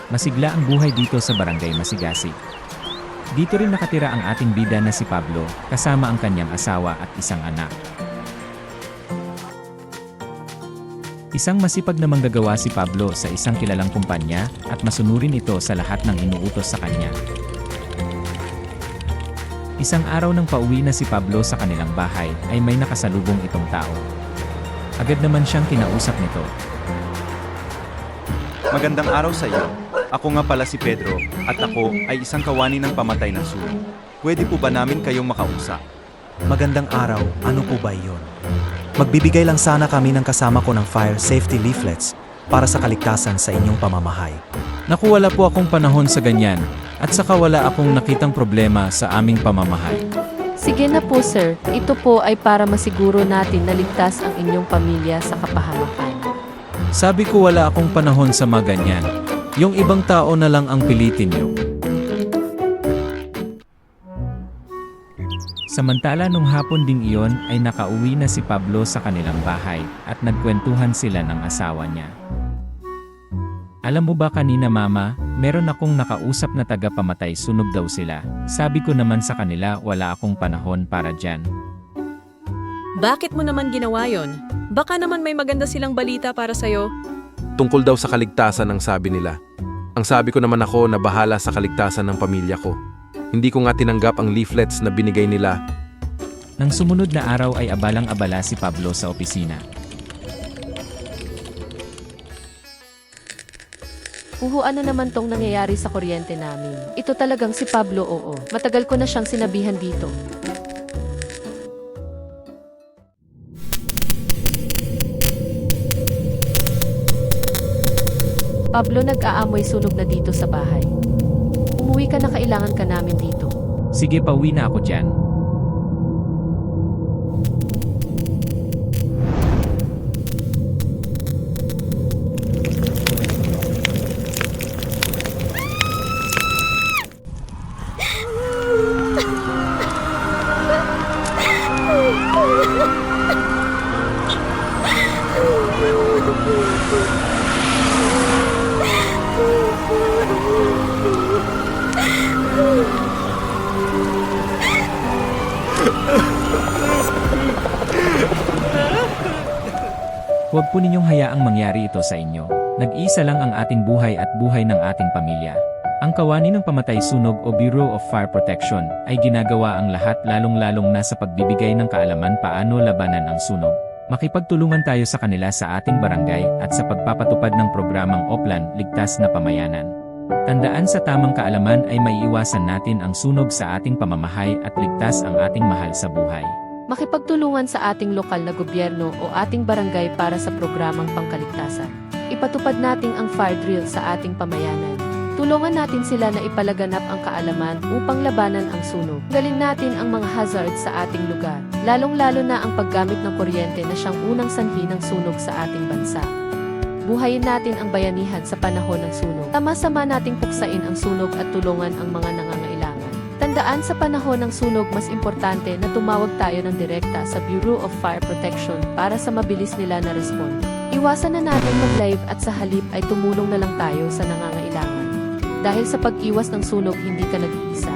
Masigla ang buhay dito sa Barangay Masigasig. Dito rin nakatira ang ating bida na si Pablo, kasama ang kanyang asawa at isang anak. Isang masipag na manggagawa si Pablo sa isang kilalang kumpanya at masunurin ito sa lahat ng inuutos sa kanya. Isang araw nang pauwi na si Pablo sa kanilang bahay ay may nakasalubong itong tao. Agad naman siyang kinausap nito. Magandang araw sa iyo. Ako nga pala si Pedro, at ako ay isang kawani ng pamatay na sunog. Pwede po ba namin kayong makausap? Magandang araw, ano po ba iyon? Magbibigay lang sana kami ng kasama ko ng fire safety leaflets para sa kaligtasan sa inyong pamamahay. Naku, wala po akong panahon sa ganyan, at saka wala akong nakitang problema sa aming pamamahay. Sige na po sir, ito po ay para masiguro natin na ligtas ang inyong pamilya sa kapahamakan. Sabi ko wala akong panahon sa mga ganyan. Yung ibang tao na lang ang pilitin niyo. Samantala nung hapon ding iyon ay nakauwi na si Pablo sa kanilang bahay at nagkwentuhan sila ng asawa niya. Alam mo ba kanina mama, meron akong nakausap na taga-pamatay sunog daw sila. Sabi ko naman sa kanila wala akong panahon para dyan. Bakit mo naman ginawa yon? Baka naman may maganda silang balita para sa'yo. Tungkol daw sa kaligtasan ang sabi nila. Ang sabi ko naman ako na bahala sa kaligtasan ng pamilya ko. Hindi ko nga tinanggap ang leaflets na binigay nila. Nang sumunod na araw ay abalang-abala si Pablo sa opisina. Ano naman tong nangyayari sa kuryente namin? Ito talagang si Pablo, oo. Matagal ko na siyang sinabihan dito. Pablo, nag-aamoy sunog na dito sa bahay. Umuwi ka na, kailangan ka namin dito. Sige, pauwi na ako dyan. Huwag po ninyong hayaang mangyari ito sa inyo. Nag-iisa lang ang ating buhay at buhay ng ating pamilya. Ang kawani ng pamatay sunog o Bureau of Fire Protection ay ginagawa ang lahat lalong-lalong na sa pagbibigay ng kaalaman paano labanan ang sunog. Makipagtulungan tayo sa kanila sa ating barangay at sa pagpapatupad ng programang Oplan, Ligtas na Pamayanan. Tandaan, sa tamang kaalaman ay maiiwasan natin ang sunog sa ating pamamahay at ligtas ang ating mahal sa buhay. Makipagtulungan sa ating lokal na gobyerno o ating barangay para sa programang pangkaligtasan. Ipatupad natin ang fire drill sa ating pamayanan. Tulungan natin sila na ipalaganap ang kaalaman upang labanan ang sunog. Galin natin ang mga hazards sa ating lugar, lalong-lalo na ang paggamit ng kuryente na siyang unang sanhi ng sunog sa ating bansa. Buhayin natin ang bayanihan sa panahon ng sunog. Sama-sama nating puksain ang sunog at tulungan ang mga nangangailangan. Tandaan, sa panahon ng sunog, mas importante na tumawag tayo ng direkta sa Bureau of Fire Protection para sa mabilis nila na responde. Iwasan na natin mag-live at sa halip ay tumulong na lang tayo sa nangangailangan. Dahil sa pag-iwas ng sunog, hindi ka nag-iisa.